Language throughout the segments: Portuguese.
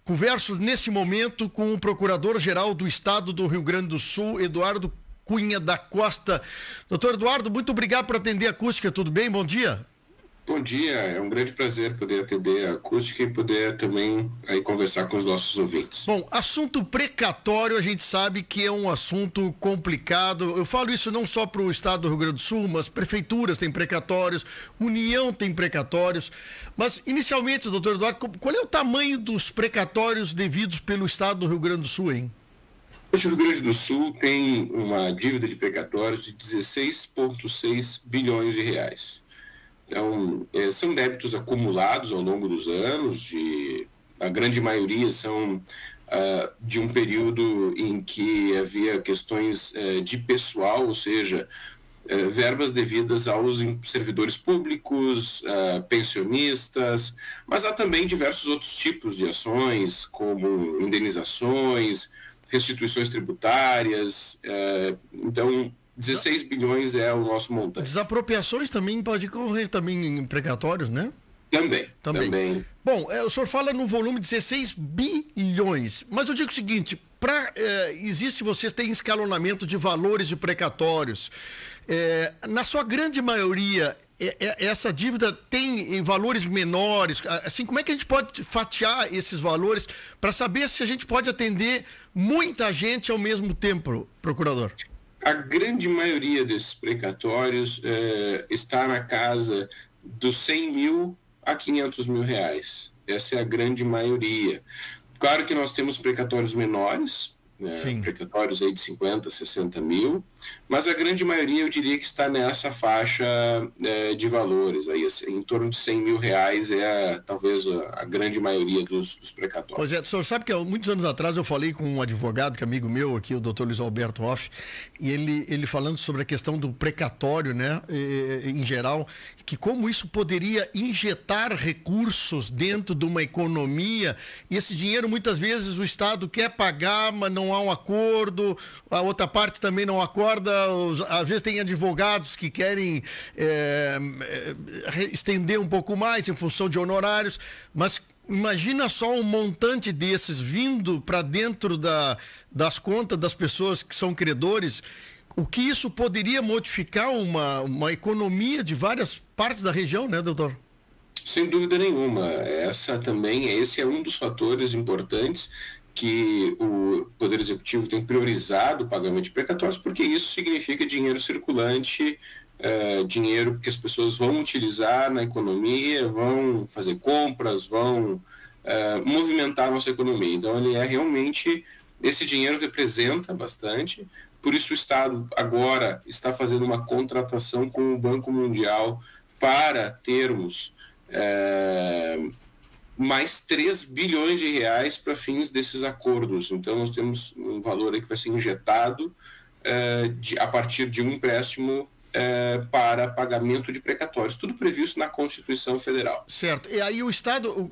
Converso nesse momento com o Procurador-Geral do Estado do Rio Grande do Sul, Eduardo Cunha da Costa. Doutor Eduardo, muito obrigado por atender a Acústica, tudo bem? Bom dia. Bom dia, é um grande prazer poder atender a Acústica e poder também aí conversar com os nossos ouvintes. Bom, assunto precatório, a gente sabe que é um assunto complicado. Eu falo isso não só para o estado do Rio Grande do Sul, mas prefeituras têm precatórios, União tem precatórios. Mas, inicialmente, doutor Eduardo, qual é o tamanho dos precatórios devidos pelo estado do Rio Grande do Sul, hein? Hoje o Rio Grande do Sul tem uma dívida de precatórios de 16,6 bilhões de reais. Então, são débitos acumulados ao longo dos anos, a grande maioria são de um período em que havia questões de pessoal, ou seja, verbas devidas aos servidores públicos, pensionistas, mas há também diversos outros tipos de ações, como indenizações, restituições tributárias, então 16 bilhões é o nosso montante. Desapropriações também pode correr também em precatórios, né? Também. Bom, o senhor fala no volume de 16 bilhões, mas eu digo o seguinte, vocês têm escalonamento de valores de precatórios. Na sua grande maioria, essa dívida tem em valores menores? Assim, como é que a gente pode fatiar esses valores para saber se a gente pode atender muita gente ao mesmo tempo, procurador? A grande maioria desses precatórios está na casa dos 100 mil a 500 mil reais. Essa é a grande maioria. Claro que nós temos precatórios menores, precatórios aí de 50, 60 mil, mas a grande maioria eu diria que está nessa faixa de valores, aí, em torno de 100 mil reais talvez a grande maioria dos precatórios. Pois é, o senhor sabe que há muitos anos atrás eu falei com um advogado, que é amigo meu aqui, o Dr. Luiz Alberto Hoff, e ele falando sobre a questão do precatório, né, em geral, que como isso poderia injetar recursos dentro de uma economia, e esse dinheiro muitas vezes o Estado quer pagar, mas não há um acordo, a outra parte também não acorda, às vezes tem advogados que querem estender um pouco mais em função de honorários, mas imagina só um montante desses vindo para dentro das contas das pessoas que são credores, o que isso poderia modificar uma economia de várias partes da região, né, doutor? Sem dúvida nenhuma. Esse é um dos fatores importantes que o Poder Executivo tem priorizado o pagamento de precatórios, porque isso significa dinheiro circulante, dinheiro que as pessoas vão utilizar na economia, vão fazer compras, vão movimentar a nossa economia. Então, esse dinheiro representa bastante, por isso o Estado agora está fazendo uma contratação com o Banco Mundial para termos mais 3 bilhões de reais para fins desses acordos. Então, nós temos um valor aí que vai ser injetado a partir de um empréstimo para pagamento de precatórios, tudo previsto na Constituição Federal. Certo. E aí o Estado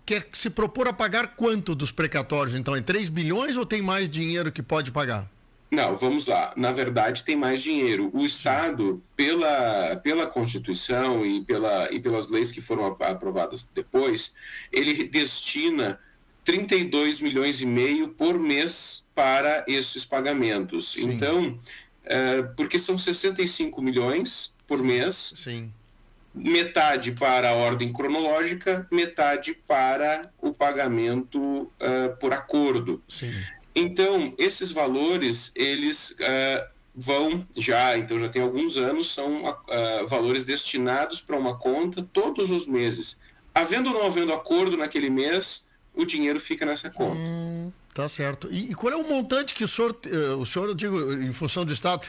quer se propor a pagar quanto dos precatórios? Então, é 3 bilhões ou tem mais dinheiro que pode pagar? Não, vamos lá. Na verdade, tem mais dinheiro. O Estado, pela Constituição e pelas leis que foram aprovadas depois, ele destina 32 milhões e meio por mês para esses pagamentos. Sim. Então, porque são 65 milhões por mês, sim. Metade para a ordem cronológica, metade para o pagamento por acordo. Sim. Então, esses valores, eles já tem alguns anos, são valores destinados para uma conta todos os meses. Havendo ou não havendo acordo naquele mês, o dinheiro fica nessa conta. Tá certo. E qual é o montante que o senhor, eu digo em função do Estado,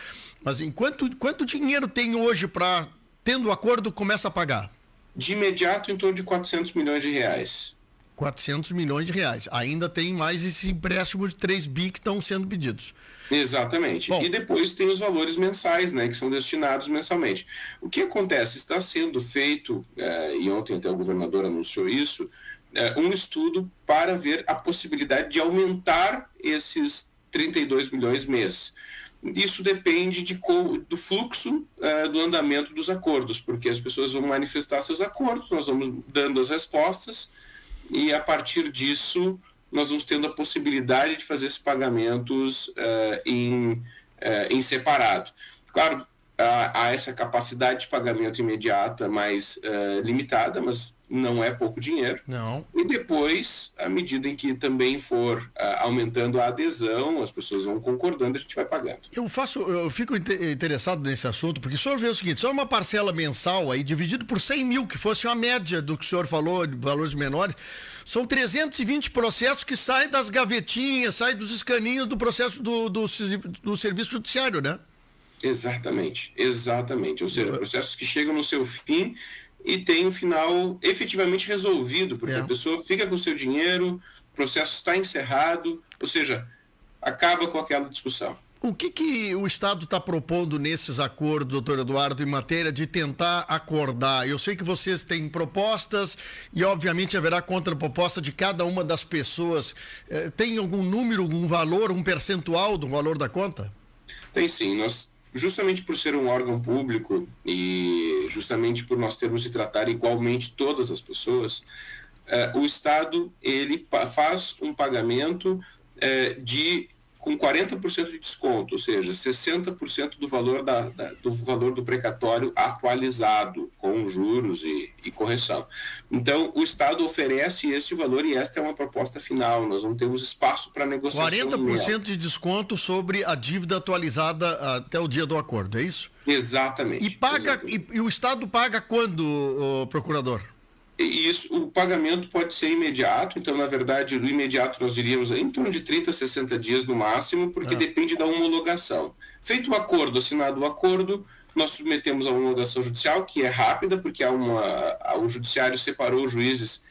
mas quanto dinheiro tem hoje para, tendo o acordo, começa a pagar? De imediato, em torno de 400 milhões de reais. 400 milhões de reais. Ainda tem mais esse empréstimo de 3 bi que estão sendo pedidos. Exatamente. Bom, e depois tem os valores mensais, né, que são destinados mensalmente. O que acontece? Está sendo feito, e ontem até o governador anunciou isso, um estudo para ver a possibilidade de aumentar esses 32 milhões mês. Isso depende do fluxo do andamento dos acordos, porque as pessoas vão manifestar seus acordos, nós vamos dando as respostas, e a partir disso nós vamos tendo a possibilidade de fazer esses pagamentos em separado. Claro, há essa capacidade de pagamento imediata mais limitada, mas não é pouco dinheiro. Não. E depois, à medida em que também for aumentando a adesão, as pessoas vão concordando, a gente vai pagando. Eu fico interessado nesse assunto, porque o senhor vê o seguinte, só uma parcela mensal aí, dividido por 100 mil, que fosse uma média do que o senhor falou, de valores menores, são 320 processos que saem das gavetinhas, saem dos escaninhos do processo do serviço judiciário, né? Exatamente. Ou seja, processos que chegam no seu fim e tem um final efetivamente resolvido, porque a pessoa fica com o seu dinheiro, o processo está encerrado, ou seja, acaba com aquela discussão. O que o Estado está propondo nesses acordos, doutor Eduardo, em matéria de tentar acordar? Eu sei que vocês têm propostas e, obviamente, haverá contraproposta de cada uma das pessoas. Tem algum número, um valor, um percentual do valor da conta? Tem sim. Nós, justamente por ser um órgão público e justamente por nós termos de tratar igualmente todas as pessoas, o Estado ele faz um pagamento com 40% de desconto, ou seja, 60% do valor do valor do precatório atualizado, com juros e correção. Então, o Estado oferece esse valor e esta é uma proposta final. Nós não temos espaço para negociação. 40% de desconto sobre a dívida atualizada até o dia do acordo, é isso? Exatamente. E o Estado paga quando, procurador? O pagamento pode ser imediato, então, na verdade, no imediato nós iríamos em torno de 30 a 60 dias no máximo, porque depende da homologação. Feito o acordo, assinado o acordo, nós submetemos a homologação judicial, que é rápida, porque o judiciário separou juízes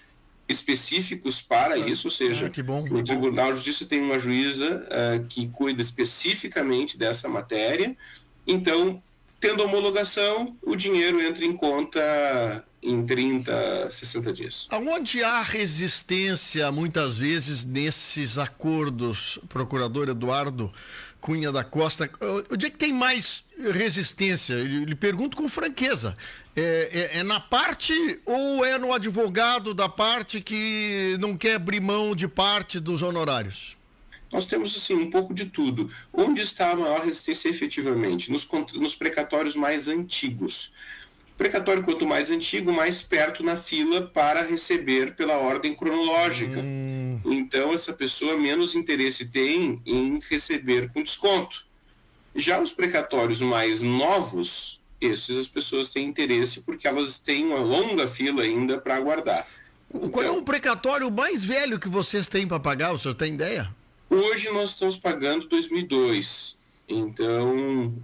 específicos para isso, ou seja, no Tribunal de Justiça tem uma juíza que cuida especificamente dessa matéria. Então, tendo homologação, o dinheiro entra em conta em 30, 60 dias. Aonde há resistência, muitas vezes, nesses acordos, procurador Eduardo Cunha da Costa, onde é que tem mais resistência? Lhe pergunto com franqueza. É na parte ou é no advogado da parte que não quer abrir mão de parte dos honorários? Nós temos, assim, um pouco de tudo. Onde está a maior resistência efetivamente? Nos precatórios mais antigos. Precatório, quanto mais antigo, mais perto na fila para receber pela ordem cronológica. Então, essa pessoa menos interesse tem em receber com desconto. Já os precatórios mais novos, esses as pessoas têm interesse porque elas têm uma longa fila ainda para aguardar. Qual é o precatório mais velho que vocês têm para pagar? O senhor tem ideia? Hoje nós estamos pagando 2002. Então,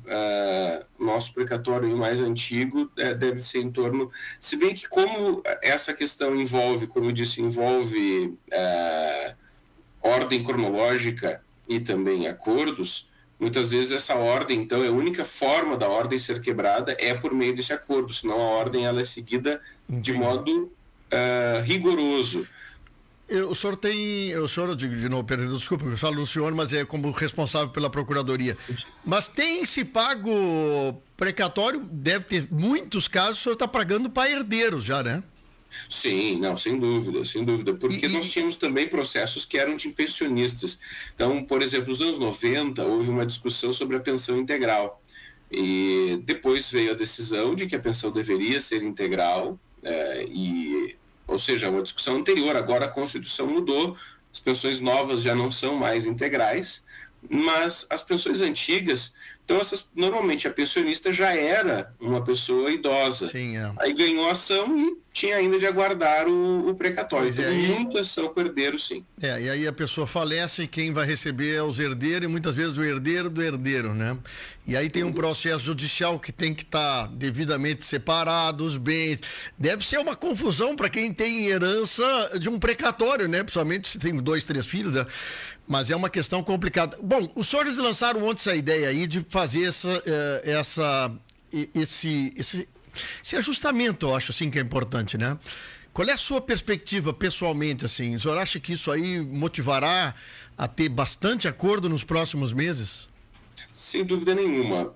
nosso precatório mais antigo deve ser em torno... Se bem que como essa questão envolve, como eu disse, ordem cronológica e também acordos, muitas vezes essa ordem, então, a única forma da ordem ser quebrada é por meio desse acordo, senão a ordem ela é seguida de modo rigoroso. O senhor, eu digo de novo, perdão, desculpa, eu falo no senhor, mas é como responsável pela Procuradoria. Mas tem se pago precatório, deve ter muitos casos, o senhor está pagando para herdeiros já, né? Sim, não, sem dúvida, porque nós tínhamos também processos que eram de pensionistas. Então, por exemplo, nos anos 90, houve uma discussão sobre a pensão integral. E depois veio a decisão de que a pensão deveria ser integral, ou seja, uma discussão anterior. Agora a Constituição mudou, as pensões novas já não são mais integrais, mas as pensões antigas, então normalmente a pensionista já era uma pessoa idosa. Sim, Aí ganhou a ação e tinha ainda de aguardar o precatório. Então, muita ação com herdeiro, sim. E aí a pessoa falece e quem vai receber é os herdeiros e muitas vezes o herdeiro do herdeiro, né? E aí tem um processo judicial que tem que estar devidamente separado, os bens. Deve ser uma confusão para quem tem herança de um precatório, né? Principalmente se tem 2, 3 filhos, né? Mas é uma questão complicada. Bom, os senhores lançaram ontem essa ideia aí de fazer esse ajustamento, eu acho assim que é importante, né? Qual é a sua perspectiva pessoalmente, assim? O senhor acha que isso aí motivará a ter bastante acordo nos próximos meses? Sem dúvida nenhuma.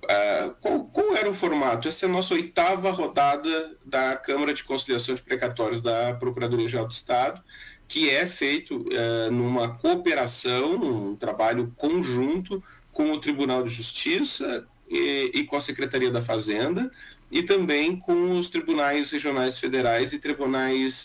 Qual era o formato? Essa é a nossa 8ª rodada da Câmara de Conciliação de Precatórios da Procuradoria-Geral do Estado, que é feito numa cooperação, um trabalho conjunto com o Tribunal de Justiça e com a Secretaria da Fazenda, e também com os tribunais regionais federais e tribunais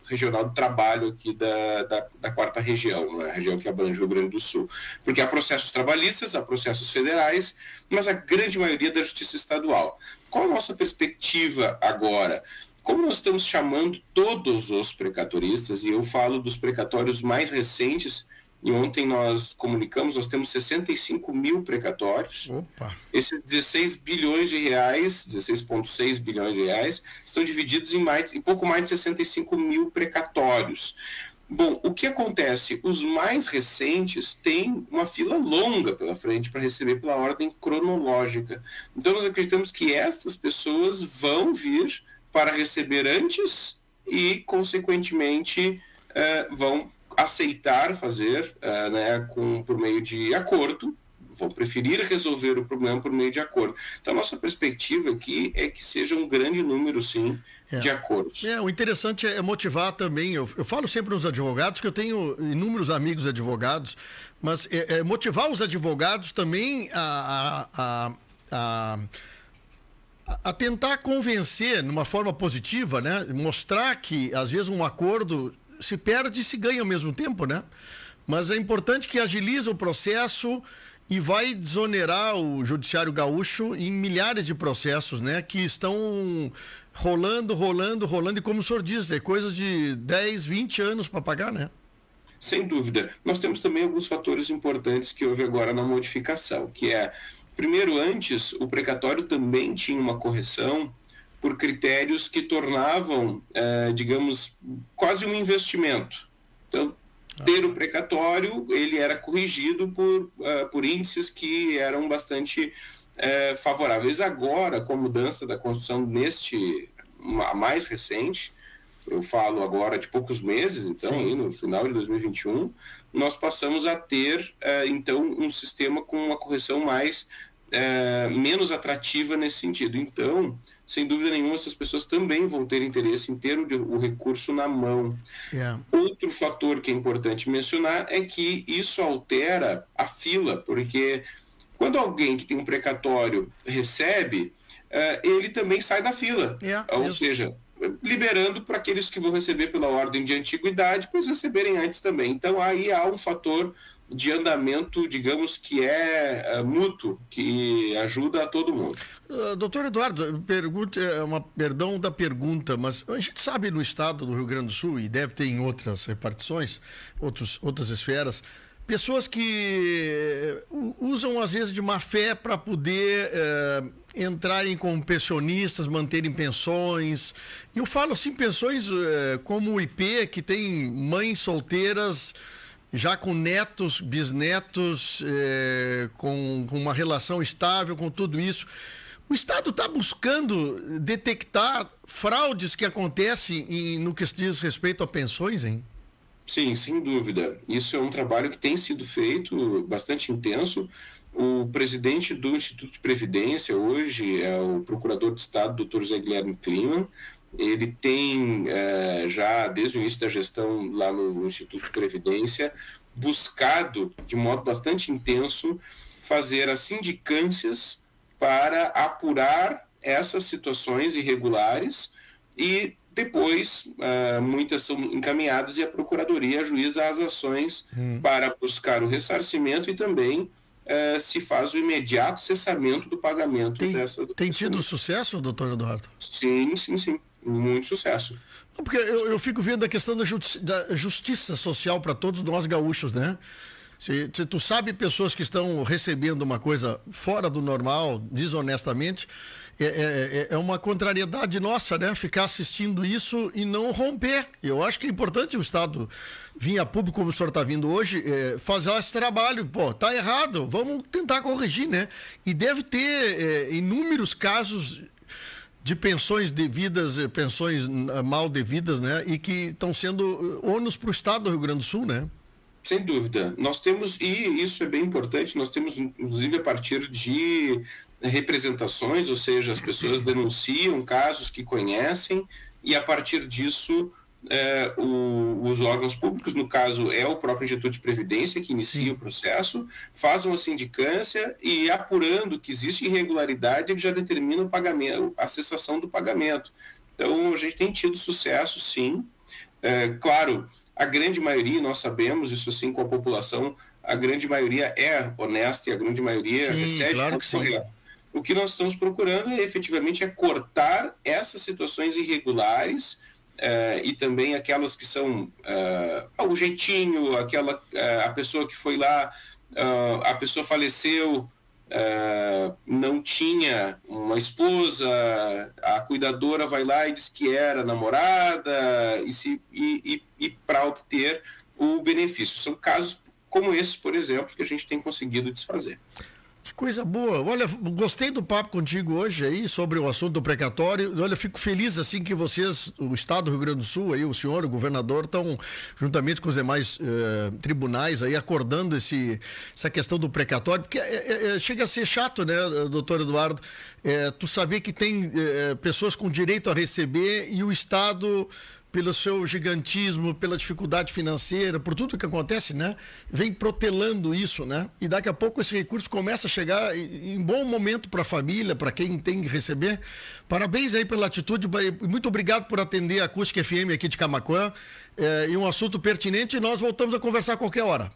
regional do trabalho aqui da quarta região, né? A região que abrange o Rio Grande do Sul. Porque há processos trabalhistas, há processos federais, mas a grande maioria da justiça estadual. Qual a nossa perspectiva agora? Como nós estamos chamando todos os precatoristas, e eu falo dos precatórios mais recentes, e ontem nós comunicamos, nós temos 65 mil precatórios. Opa. Esses 16 bilhões de reais, 16,6 bilhões de reais, estão divididos em pouco mais de 65 mil precatórios. Bom, o que acontece? Os mais recentes têm uma fila longa pela frente para receber pela ordem cronológica. Então, nós acreditamos que essas pessoas vão vir para receber antes e, consequentemente, vão aceitar fazer por meio de acordo, vão preferir resolver o problema por meio de acordo. Então, a nossa perspectiva aqui é que seja um grande número, sim, de acordos. O interessante é motivar também, eu falo sempre nos advogados, que eu tenho inúmeros amigos advogados, mas motivar os advogados também a tentar convencer, numa forma positiva, né? Mostrar que, às vezes, um acordo se perde e se ganha ao mesmo tempo, né? Mas é importante que agilize o processo e vai desonerar o judiciário gaúcho em milhares de processos, né? Que estão rolando, e como o senhor diz, é coisas de 10, 20 anos para pagar, né? Sem dúvida. Nós temos também alguns fatores importantes que houve agora na modificação, que é, primeiro, antes, o precatório também tinha uma correção por critérios que tornavam, digamos, quase um investimento. Então, ter o precatório, ele era corrigido por índices que eram bastante favoráveis. Agora, com a mudança da Constituição a mais recente, eu falo agora de poucos meses, então, aí no final de 2021, nós passamos a ter, então, um sistema com uma correção menos atrativa nesse sentido. Então, sem dúvida nenhuma, essas pessoas também vão ter interesse em ter o recurso na mão. Outro fator que é importante mencionar é que isso altera a fila, porque quando alguém que tem um precatório recebe, ele também sai da fila. Ou seja, liberando para aqueles que vão receber pela ordem de antiguidade, para eles receberem antes também. Então, aí há um fator de andamento, digamos, que é mútuo, que ajuda a todo mundo. Doutor Eduardo, perdão da pergunta, mas a gente sabe no estado do Rio Grande do Sul, e deve ter em outras repartições, outras esferas, pessoas que usam às vezes de má fé para poder entrarem como pensionistas, manterem pensões. E eu falo assim, pensões como o IP, que tem mães solteiras já com netos, bisnetos, com uma relação estável, com tudo isso. O Estado está buscando detectar fraudes que acontecem no que diz respeito a pensões, hein? Sim, sem dúvida. Isso é um trabalho que tem sido feito bastante intenso. O presidente do Instituto de Previdência hoje é o Procurador de Estado, Dr. José Guilherme Kliman. Ele tem, já desde o início da gestão lá no Instituto de Previdência, buscado de modo bastante intenso fazer as sindicâncias para apurar essas situações irregulares e depois muitas são encaminhadas e a Procuradoria ajuiza as ações para buscar o ressarcimento e também se faz o imediato cessamento do pagamento dessas... Tem tido sucesso, doutor Eduardo? Sim. Muito sucesso. Porque eu fico vendo a questão da justiça social para todos nós gaúchos, né? Se tu sabe pessoas que estão recebendo uma coisa fora do normal, desonestamente, é uma contrariedade nossa, né? Ficar assistindo isso e não romper. Eu acho que é importante o Estado vir a público, como o senhor está vindo hoje, fazer esse trabalho. Pô, tá errado, vamos tentar corrigir, né? E deve ter inúmeros casos de pensões devidas, pensões mal devidas, né? E que estão sendo ônus para o Estado do Rio Grande do Sul, né? Sem dúvida. Nós temos, e isso é bem importante, nós temos, inclusive, a partir de representações, ou seja, as pessoas denunciam casos que conhecem e, a partir disso, os órgãos públicos, no caso é o próprio Instituto de Previdência que inicia Sim. o processo, faz uma sindicância e, apurando que existe irregularidade, ele já determina o pagamento, a cessação do pagamento. Então, a gente tem tido sucesso, sim. Claro, a grande maioria, nós sabemos isso assim com a população, a grande maioria é honesta e a grande maioria Sim, recebe claro o que sim. correto. O que nós estamos procurando efetivamente é cortar essas situações irregulares e também aquelas que são o jeitinho, a pessoa que foi lá, a pessoa faleceu, não tinha uma esposa, a cuidadora vai lá e diz que era namorada e para obter o benefício. São casos como esses, por exemplo, que a gente tem conseguido desfazer. Que coisa boa. Olha, gostei do papo contigo hoje aí sobre o assunto do precatório. Olha, fico feliz assim que vocês, o Estado do Rio Grande do Sul, aí, o senhor, o governador, estão juntamente com os demais tribunais aí acordando essa questão do precatório, porque chega a ser chato, né, doutor Eduardo? Tu saber que tem pessoas com direito a receber e o Estado, pelo seu gigantismo, pela dificuldade financeira, por tudo que acontece, né? Vem protelando isso, né? E daqui a pouco esse recurso começa a chegar em bom momento para a família, para quem tem que receber. Parabéns aí pela atitude, muito obrigado por atender a Acústica FM aqui de Camaquã, e um assunto pertinente, e nós voltamos a conversar a qualquer hora.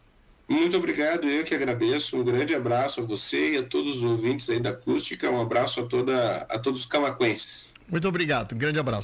Muito obrigado, eu que agradeço. Um grande abraço a você e a todos os ouvintes aí da Acústica. Um abraço a todos os camaquenses. Muito obrigado, um grande abraço.